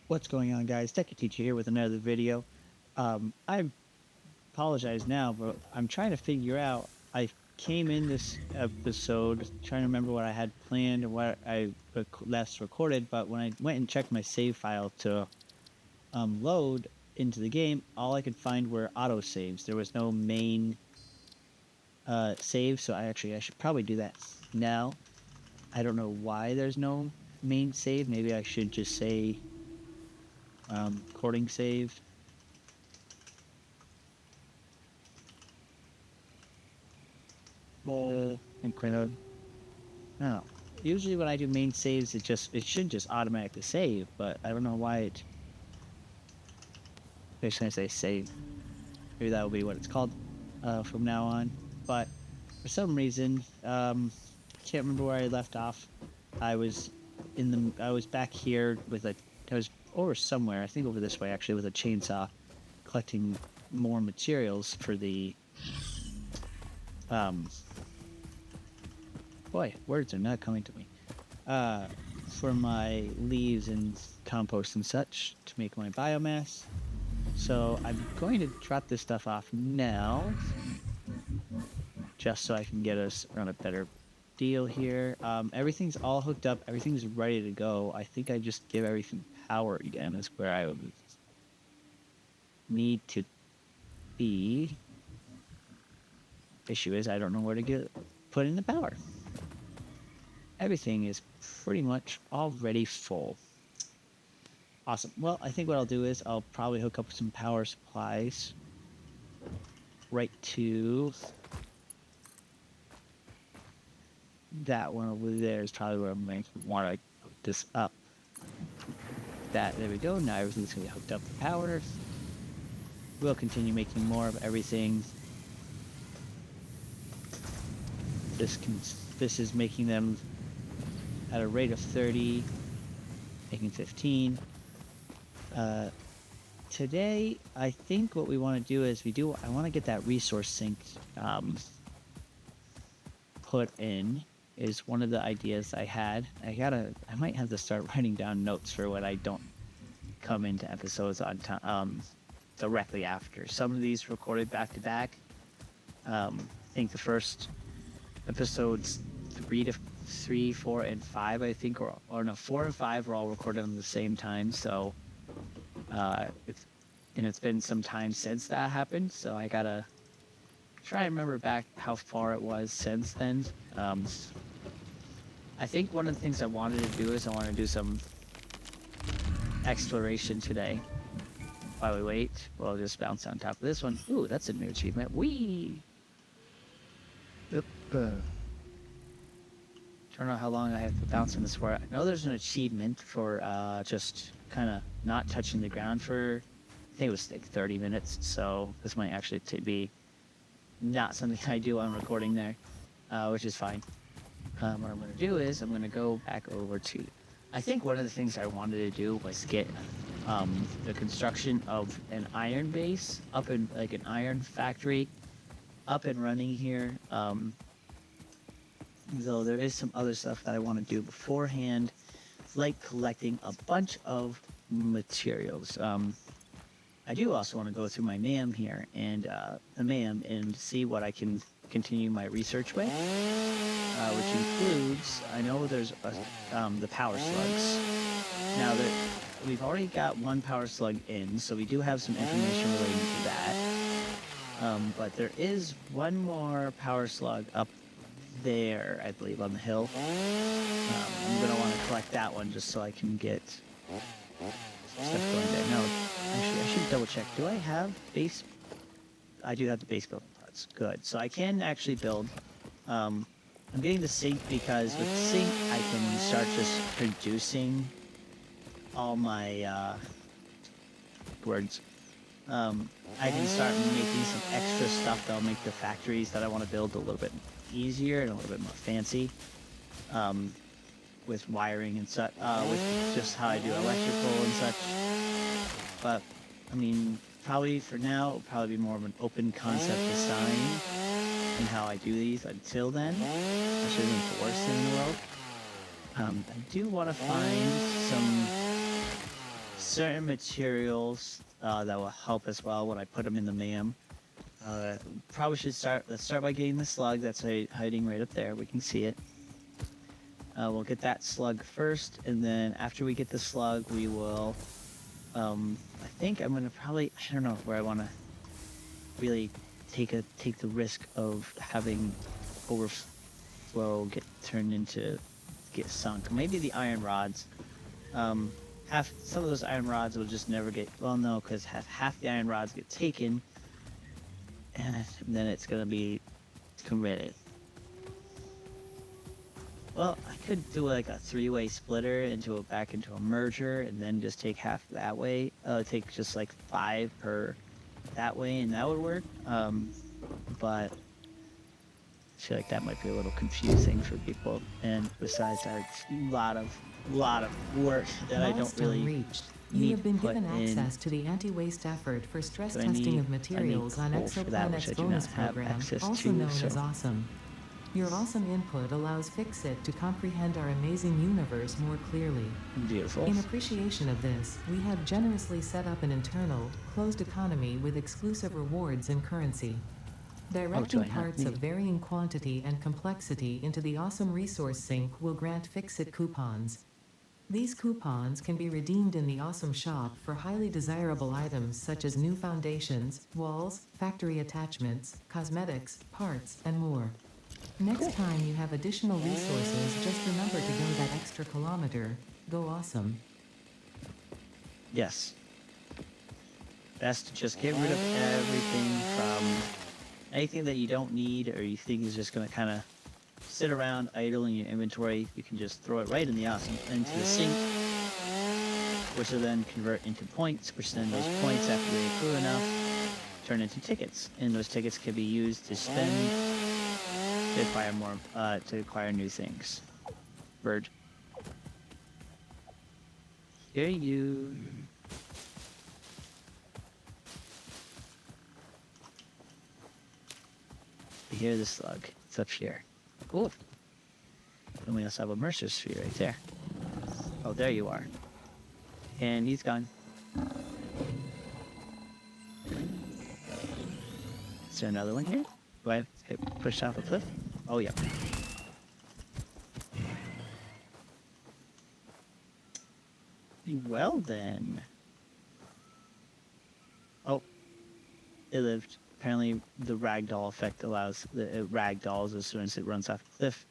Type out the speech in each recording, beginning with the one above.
What's going on, guys? Tech Teacher here with another video. I apologize now, but I'm trying to figure out. I came in this episode trying to remember what I had planned and what I last recorded, but when I went and checked my save file to load into the game, all I could find were auto saves. There was no main save, so I should probably do that now. I don't know why there's no main save. Maybe I should just say recording save. And Quinode. No. Usually when I do main saves, it should just automatically save, but I don't know why it. I'm just gonna say save. Maybe that will be what it's called from now on. But for some reason, can't remember where I left off. I was back here with I was over somewhere. I think over this way actually with a chainsaw, collecting more materials for the. Boy, words are not coming to me. For my leaves and compost and such to make my biomass. So I'm going to drop this stuff off now, just so I can get us on a better deal here. Everything's all hooked up. Everything's ready to go. I think I just give everything power again is where I would need to be. Issue is I don't know where to put in the power. Everything is pretty much already full. Awesome. Well, I think what I'll do is I'll probably hook up some power supplies right to that one over there is probably where I'm going to want to hook this up. There we go. Now everything's going to be hooked up for power. We'll continue making more of everything. This is making them at a rate of 30, making 15. Today, I think what we want to do is I want to get that resource sink put in, is one of the ideas I had. I might have to start writing down notes for when I don't come into episodes on time, directly after. Some of these recorded back to back. I think the first episodes 3, 4, and 5, I think, or no, 4 and 5 were all recorded at the same time. So, it's been some time since that happened. So I gotta try and remember back how far it was since then. I think one of the things I wanted to do is I want to do some exploration today. While we wait, we'll just bounce on top of this one. Ooh, that's a new achievement. Whee! Don't know how long I have to bounce on this for. I know there's an achievement for just kind of not touching the ground for, I think it was like 30 minutes. So this might actually be not something I do on recording there, which is fine. What I'm going to do is I'm going to go back over to, I think one of the things I wanted to do was get the construction of an iron base up in, like an iron factory up and running here. Though there is some other stuff that I want to do beforehand, like collecting a bunch of materials. I do also want to go through my MAM here and and see what I can continue my research with, which includes, I know there's the power slugs. Now we've already got one power slug in, so we do have some information relating to that. But there is one more power slug up there, I believe, on the hill. I'm going to want to collect that one just so I can get stuff going there. No, actually, I should double check. Do I have base? I do have the base building parts. Good. So I can actually build. I'm getting the sink because with the sink, I can start just producing all my words. I can start making some extra stuff that'll make the factories that I want to build a little bit easier and a little bit more fancy, with wiring and such, with just how I do electrical and such. But I mean, probably for now, it'll probably be more of an open concept design. and how I do these until then, which isn't the worst thing in the world. I do want to find some certain materials that will help as well when I put them in the MAM. Probably should start. Let's start by getting the slug that's hiding right up there. We can see it. We'll get that slug first, and then after we get the slug, we will. I think I'm gonna probably. I don't know where I want to really take the risk of having overflow get sunk. Maybe the iron rods. Some of those iron rods will just never get. Well, no, because half the iron rods get taken, and then it's gonna be committed. Well, I could do like a three-way splitter back into a merger, and then just take half that way. Take just like 5 per that way, and that would work. But I feel like that might be a little confusing for people. And besides, that's a lot of work that I don't really reached. need You have been to put given in. access to the anti-waste effort for stress So testing of materials on coal for that, which Exoplanet's I do bonus not have program, access also to, known so. as Awesome. Your awesome input allows Fixit to comprehend our amazing universe more clearly. Beautiful. In appreciation of this, we have generously set up an internal, closed economy with exclusive rewards and currency. Directing join, huh? parts of varying quantity and complexity into the awesome resource sink will grant Fixit coupons. These coupons can be redeemed in the Awesome Shop for highly desirable items such as new foundations, walls, factory attachments, cosmetics, parts, and more. Next time you have additional resources, just remember to go that extra kilometer. Go awesome. Yes. Best to just get rid of everything from anything that you don't need or you think is just going to kind of sit around idle in your inventory. You can just throw it right in the into the sink, which will then convert into points, which then those points, after they accrue enough, turn into tickets, and those tickets can be used to spend to acquire more, to acquire new things. Bird. Here you. You hear the slug. It's up here. Cool. And we also have a Mercer sphere right there. Oh, there you are. And he's gone. Is there another one here? Do I get pushed off a cliff? Oh, yeah. Well, then. Oh. It lived. Apparently, the ragdoll effect allows it ragdolls as soon as it runs off a cliff,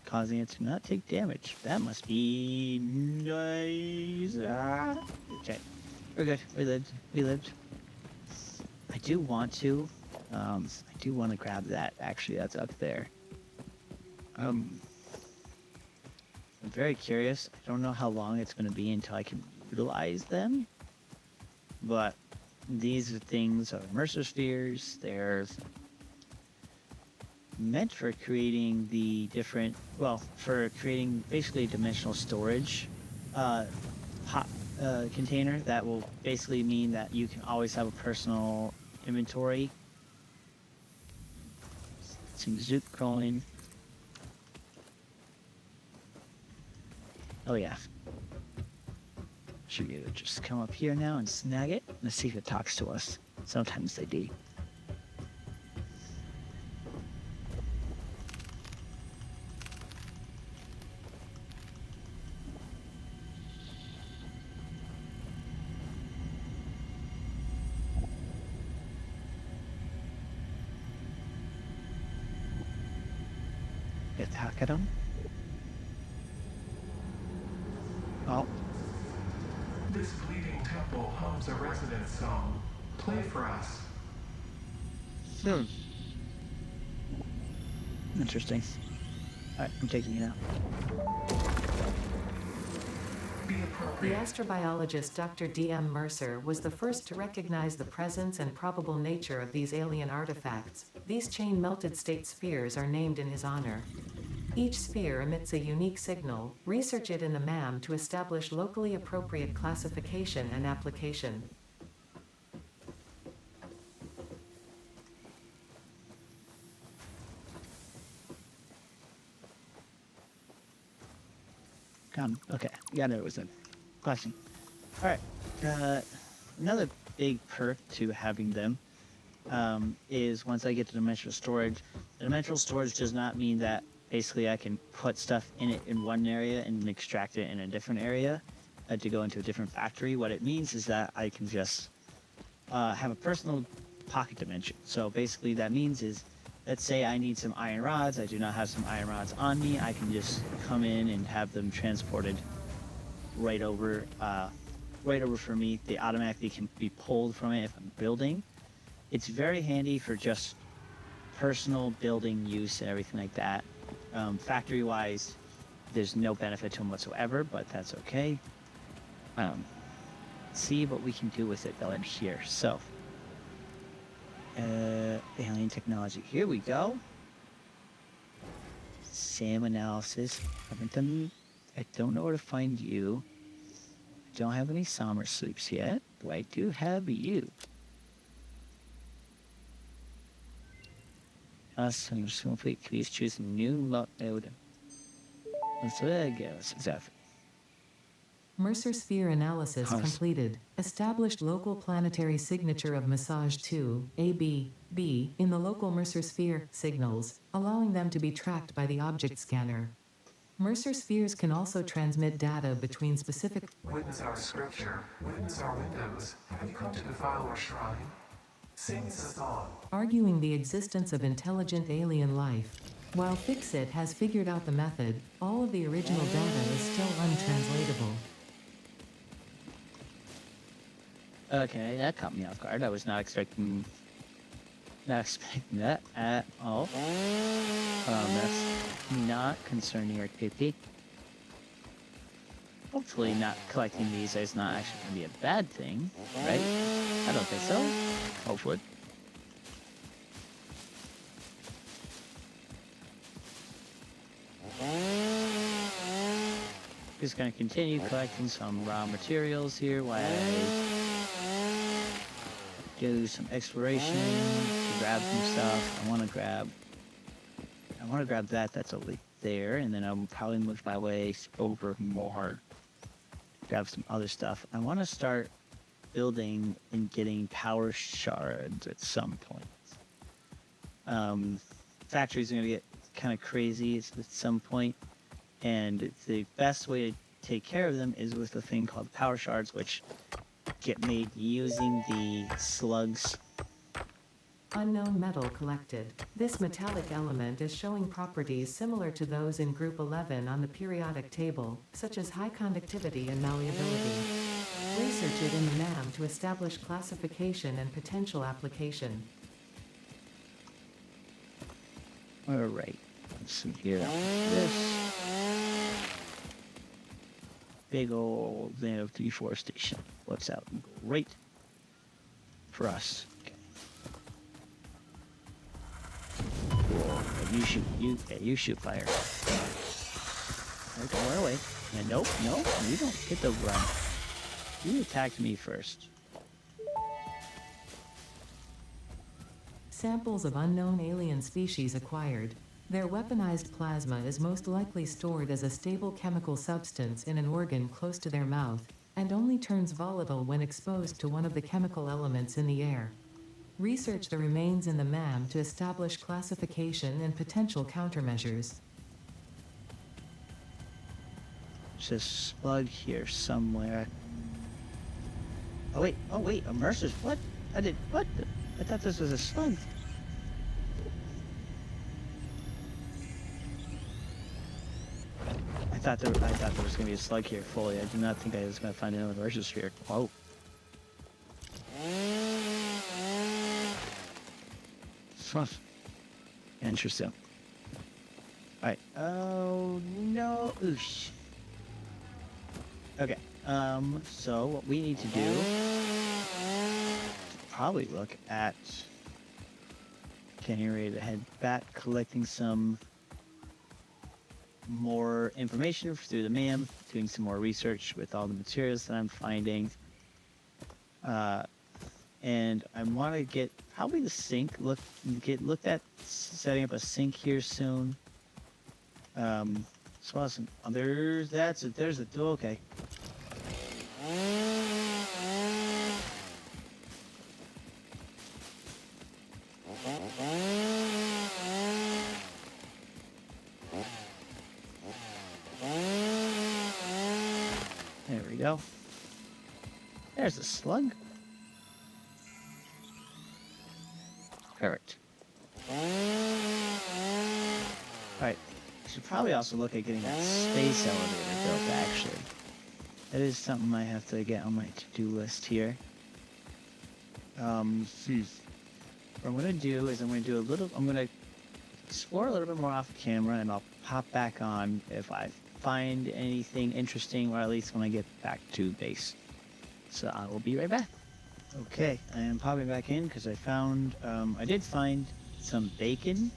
causing it to not take damage. That must be nice. Okay. We're good. We lived. I do want to grab that. Actually, that's up there. I'm very curious. I don't know how long it's going to be until I can utilize them, but these things are Mercer spheres. They're meant for creating the different, for creating basically a dimensional storage container that will basically mean that you can always have a personal inventory. Some Zook crawling. Oh yeah. Should we just come up here now and snag it? Let's see if it talks to us. Sometimes they do. Talk at them. Oh. This bleeding temple homes a residence zone. Play for us. Interesting. Alright, I'm taking it out. The astrobiologist Dr. D.M. Mercer was the first to recognize the presence and probable nature of these alien artifacts. These chain-melted state spheres are named in his honor. Each sphere emits a unique signal. Research it in the MAM to establish locally appropriate classification and application. Okay, yeah, no, it was a question. All right. Another big perk to having them is once I get to dimensional storage. The dimensional storage does not mean that basically I can put stuff in it in one area and extract it in a different area to go into a different factory. What it means is that I can just have a personal pocket dimension. So basically, that means is, let's say I need some iron rods. I do not have some iron rods on me. I can just come in and have them transported right over, right over for me. They automatically can be pulled from it if I'm building. It's very handy for just personal building use and everything like that. Factory-wise, there's no benefit to them whatsoever, but that's okay. Um, see what we can do with it going here. So, alien technology. Here we go. SAM analysis. I don't know where to find you. I don't have any summer sleeps yet, but I do have you. So I'm just going to please choose a new mode. So there it goes. Exactly. Mercer sphere analysis Huh. completed. Established local planetary signature of massage 2, AB, B, in the local Mercer sphere signals, allowing them to be tracked by the object scanner. Mercer spheres can also transmit data between specific. Witness our scripture. Witness our windows. Have you come to defile our shrine? Sing us a song. Arguing the existence of intelligent alien life. While Fixit has figured out the method, all of the original data is still untranslatable. Okay, that caught me off guard. I was not expecting that at all. That's not concerning or creepy. Hopefully not collecting these is not actually going to be a bad thing, right? I don't think so. Hopefully. Just going to continue collecting some raw materials here while I do some exploration to grab some stuff. I want to grab that. That's over there, and then I'll probably move my way over more. Grab some other stuff. I want to start building and getting power shards at some point. Factories are going to get kind of crazy at some point, and the best way to take care of them is with a thing called power shards, which get made using the slugs. Unknown metal collected. This metallic element is showing properties similar to those in Group 11 on the periodic table, such as high conductivity and malleability. Research it in the MAM to establish classification and potential application. All right, let's see here. This big old thing of deforestation works out great for us. Okay. Cool. You shoot fire. Okay, run away. And nope, you don't get the run. You attacked me first. Samples of unknown alien species acquired. Their weaponized plasma is most likely stored as a stable chemical substance in an organ close to their mouth, and only turns volatile when exposed to one of the chemical elements in the air. Research the remains in the MAM to establish classification and potential countermeasures. There's a slug here somewhere. Oh wait, a Mercer's what? What? I thought this was a slug. I thought there was gonna be a slug here fully. I did not think I was gonna find another Mercer sphere. Whoa. Huh. Interesting. Alright. Oh no. Oosh. Okay. So what we need to do is probably look at getting ready to head back, collecting some more information through the MAM, doing some more research with all the materials that I'm finding. And I want to get probably the sink looked at, setting up a sink here soon. So awesome. Oh, there's a oh, okay. There we go. There's a slug. Perfect. Alright. I should probably also look at getting that space elevator built, actually. That is something I have to get on my to-do list here. What I'm gonna do is I'm gonna explore a little bit more off camera, and I'll pop back on if I find anything interesting, or at least when I get back to base. So I will be right back. Okay, I am popping back in because I did find some bacon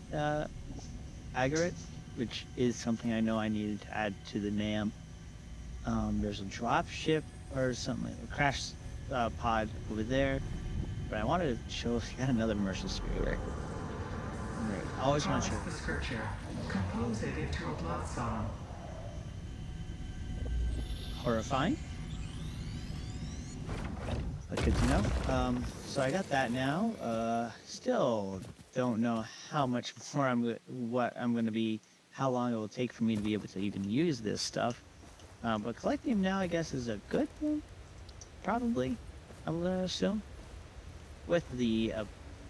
aggregate, which is something I know I needed to add to the NAM. There's a drop ship or something, a crash pod over there, but I wanted to show if you got another immersive sphere. I always want to show. The scripture. Compose it into a blood song. Horrifying. But good to know. So I got that now. Still don't know how much more how long it will take for me to be able to even use this stuff. But collecting them now, I guess, is a good thing. Probably, I'm gonna assume. With the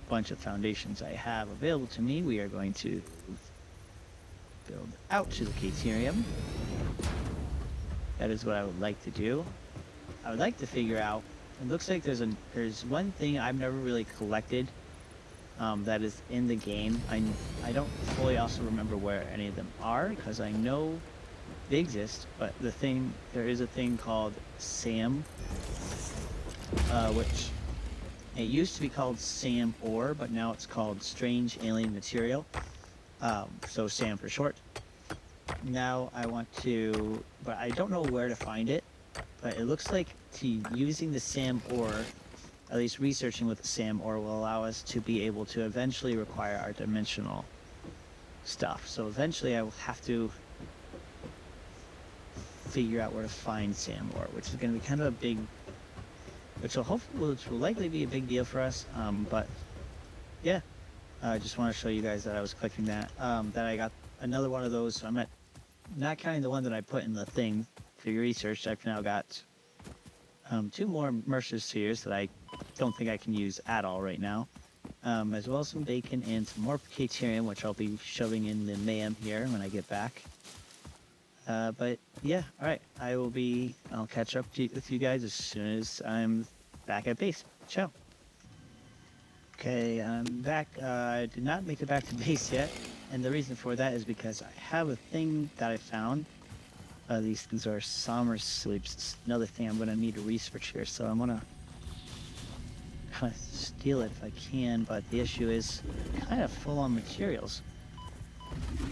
bunch of foundations I have available to me, we are going to build out to the Caterium. That is what I would like to do. I would like to figure out. It looks like there's one thing I've never really collected that is in the game. I don't fully also remember where any of them are, because I know they exist, but there is a thing called SAM, which it used to be called SAM ore, but now it's called Strange Alien Material. So SAM for short. Now but I don't know where to find it. But it looks like using the SAM ore, at least researching with the SAM ore, will allow us to be able to eventually require our dimensional stuff. So eventually I will have to figure out where to find SAM ore, which is going to be kind of which will likely be a big deal for us. But yeah, I just want to show you guys that I was collecting that. That I got another one of those. So I'm not counting the one that I put in the thing for your research. I've now got 2 more immersive spheres that I don't think I can use at all right now, as well as some bacon and some more Caterium, which I'll be shoving in the MAM here when I get back. But yeah, alright, I'll catch up with you guys as soon as I'm back at base. Ciao. Okay, I'm back. I did not make it back to base yet, and the reason for that is because I have a thing that I found. These things are summer sleeps. It's another thing I'm going to need to research here, so I'm going to kind of steal it if I can, but the issue is kind of full on materials.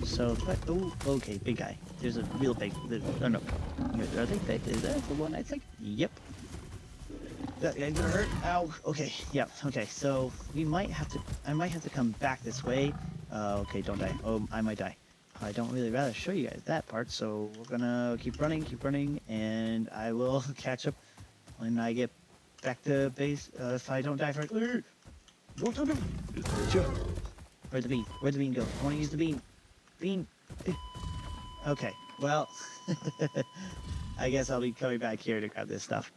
So, okay, big guy. There's a real big, oh no, are they big? Is that the one I think? Yep. That guy's gonna hurt. Ow. Okay, yep, okay, so I might have to come back this way. Okay, don't die. Oh, I might die. I don't really rather show you guys that part, so we're gonna keep running, and I will catch up when I get back to base, if I don't die first. No. Sure. Where'd the bean? Where'd the bean go? I wanna use the bean. Bean. Okay, well, I guess I'll be coming back here to grab this stuff.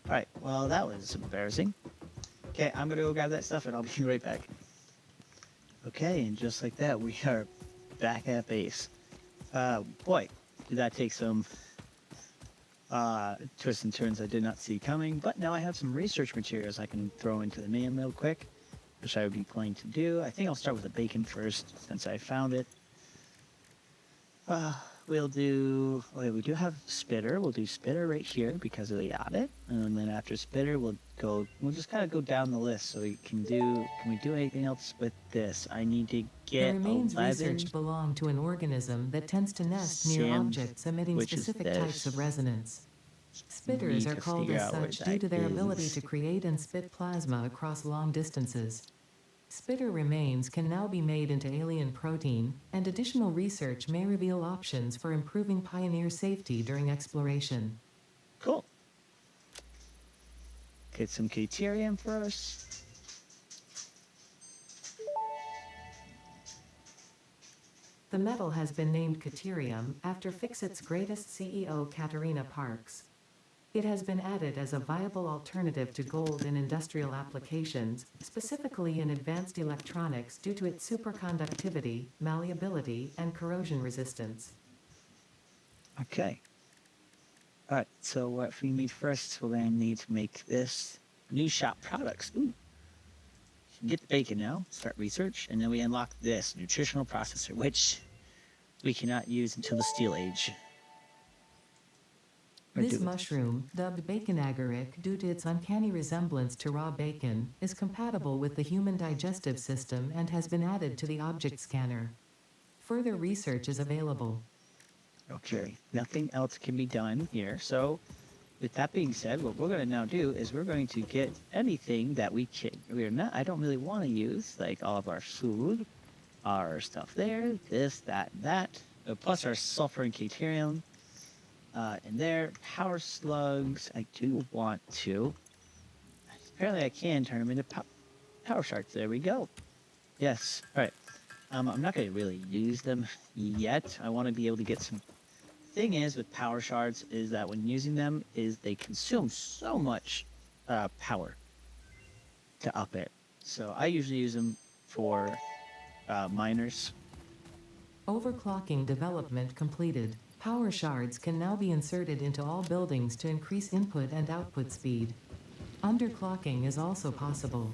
Alright, well, that was embarrassing. Okay, I'm gonna go grab that stuff, and I'll be right back. Okay, and just like that, we are back at base. Boy, did that take some twists and turns I did not see coming, but now I have some research materials I can throw into the MAM real quick, which I would be planning to do. I think I'll start with the bacon first, since I found it. We do have Spitter. We'll do Spitter right here because of the audit. And then after Spitter, we'll just kind of go down the list. So can we do anything else with this? I need to get The remains 11 research belong to an organism that tends to nest near SAM, objects emitting which is specific types of this. resonance. Spitters Need are to called figure as out where such that due to their ability is. to create and spit plasma across long distances. Spitter remains can now be made into alien protein, and additional research may reveal options for improving Pioneer safety during exploration. Cool. Get some deuterium first. The metal has been named Caterium after Fixit's greatest CEO Katerina Parks. It has been added as a viable alternative to gold in industrial applications, specifically in advanced electronics due to its superconductivity, malleability, and corrosion resistance. Okay. All right. So what we need first, we're going to need to make this new shop products. Ooh. Get the bacon now. Start research, and then we unlock this nutritional processor, which we cannot use until the Steel Age. Or This do it. mushroom, dubbed bacon agaric due to its uncanny resemblance to raw bacon, is compatible with the human digestive system and has been added to the object scanner. Further research is available. Okay. Nothing else can be done here. So, with that being said, what we're going to now do is we're going to get anything that we can. I don't really want to use, like all of our food, our stuff there, this, that, that, plus our sulfur and deuterium. And there, power slugs, I do want to. Apparently I can turn them into power shards. There we go. Yes. All right. I'm not going to really use them yet. I want to be able to get some. Thing is with power shards is that when using them is they consume so much power to up it. So I usually use them for miners. Overclocking development completed. Power shards can now be inserted into all buildings to increase input and output speed. Underclocking is also possible.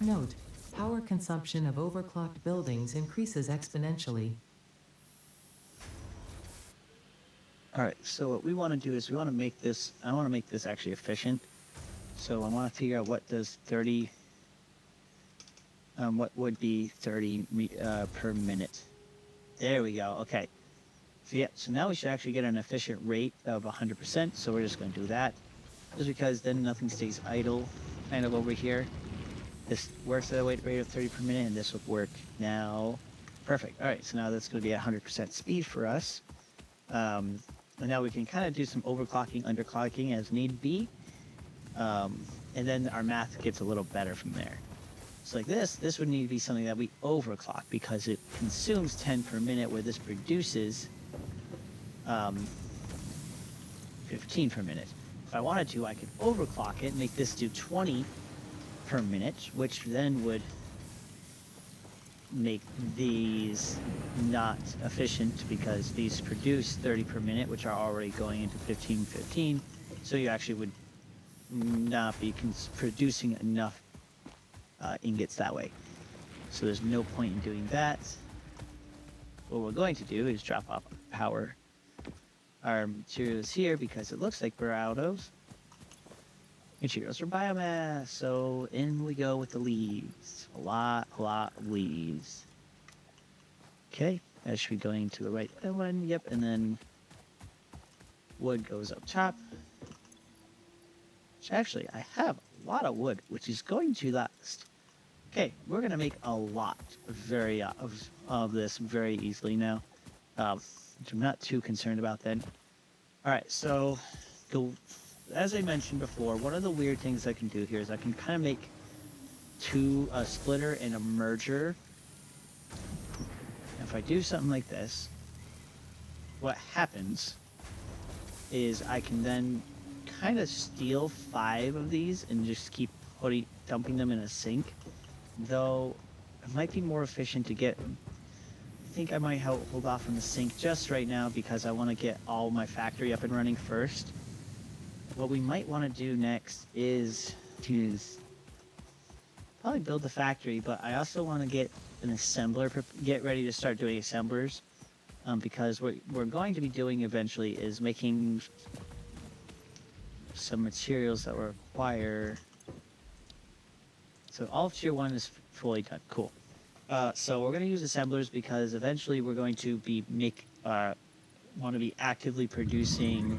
Note: power consumption of overclocked buildings increases exponentially. All right, so what we want to do is we want to make this, I want to make this actually efficient. So I want to figure out what does 30, what would be 30 per minute. There we go, okay. So yeah, so now we should actually get an efficient rate of 100%, so we're just going to do that. Just because then nothing stays idle, kind of over here. This works at a rate of 30 per minute, and this would work now. Perfect, all right, so now that's going to be at 100% speed for us. And now we can kind of do some overclocking, underclocking as need be. And then our math gets a little better from there. So like this would need to be something that we overclock because it consumes 10 per minute where this produces 15 per minute. If I wanted to, I could overclock it, make this do 20 per minute, which then would make these not efficient because these produce 30 per minute, which are already going into 15. So you actually would not be producing enough ingots that way. So there's no point in doing that. What we're going to do is drop off our materials here because it looks like we're out of materials for biomass. So in we go with the leaves. A lot of leaves. Okay, that should be going to the right one. Yep, and then wood goes up top. Which actually, I have a lot of wood, which is going to last. Okay, we're gonna make a lot of this very easily now. Which I'm not too concerned about then. All right, so as I mentioned before, one of the weird things I can do here is I can kind of make a splitter and a merger. If I do something like this, what happens is I can then kind of steal 5 of these and just keep dumping them in a sink. Though it might be more efficient to get. I think I might hold off on the sink just right now because I want to get all my factory up and running first. What we might want to do next is probably build the factory, but I also want to get an assembler, get ready to start doing assemblers, because what we're going to be doing eventually is making some materials that require. So all of tier 1 is fully done. Cool. So we're going to use assemblers because eventually we're going to be want to be actively producing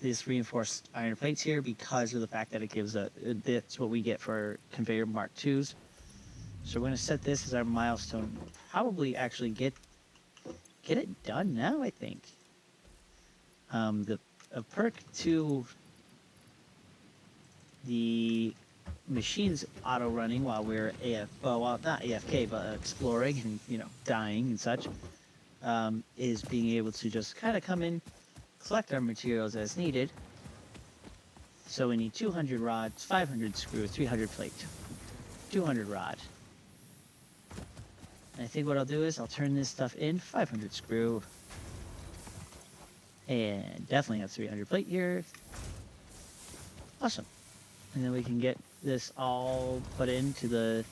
this reinforced iron plates here because of the fact that it gives that's what we get for conveyor Mark IIs. So we're going to set this as our milestone. Probably actually get it done now, I think. A perk to the machine's auto running while we're well, not AFK, but exploring and, you know, dying and such, is being able to just kind of come in, collect our materials as needed. So we need 200 rods, 500 screw, 300 plate, 200 rod. And I think what I'll do is I'll turn this stuff in, 500 screw, and definitely have 300 plate here. Awesome. And then we can get this all put into the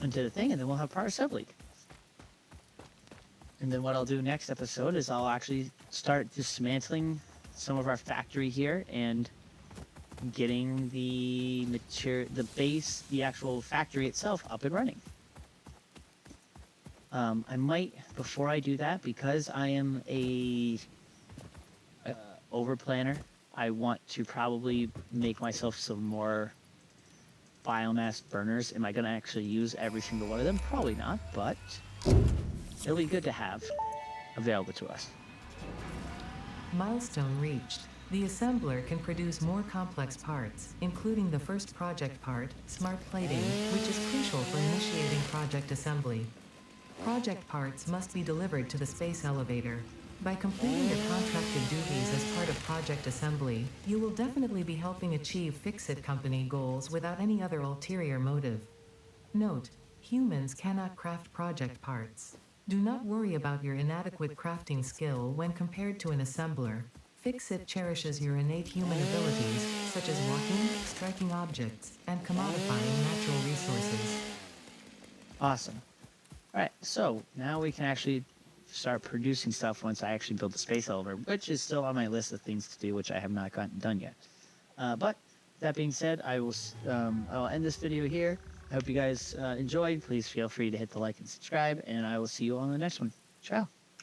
thing, and then we'll have power assembly. And then what I'll do next episode is I'll actually start dismantling some of our factory here and getting the base, the actual factory itself up and running. I might, before I do that, because I am a over planner, I want to probably make myself some more biomass burners. Am I going to actually use every single one of them? Probably not, but it'll be good to have available to us. Milestone reached. The assembler can produce more complex parts, including the first project part, smart plating, which is crucial for initiating project assembly. Project parts must be delivered to the space elevator. By completing your contracted duties as part of project assembly, you will definitely be helping achieve Fix-It Company goals without any other ulterior motive. Note: humans cannot craft project parts. Do not worry about your inadequate crafting skill when compared to an assembler. Fix-It cherishes your innate human abilities, such as walking, striking objects, and commodifying natural resources. Awesome. Alright, so now we can actually start producing stuff once I actually build the space elevator, which is still on my list of things to do, which I have not gotten done yet. But that being said, I'll end this video here. I hope you guys enjoyed. Please feel free to hit the like and subscribe, and I will see you on the next one. Ciao.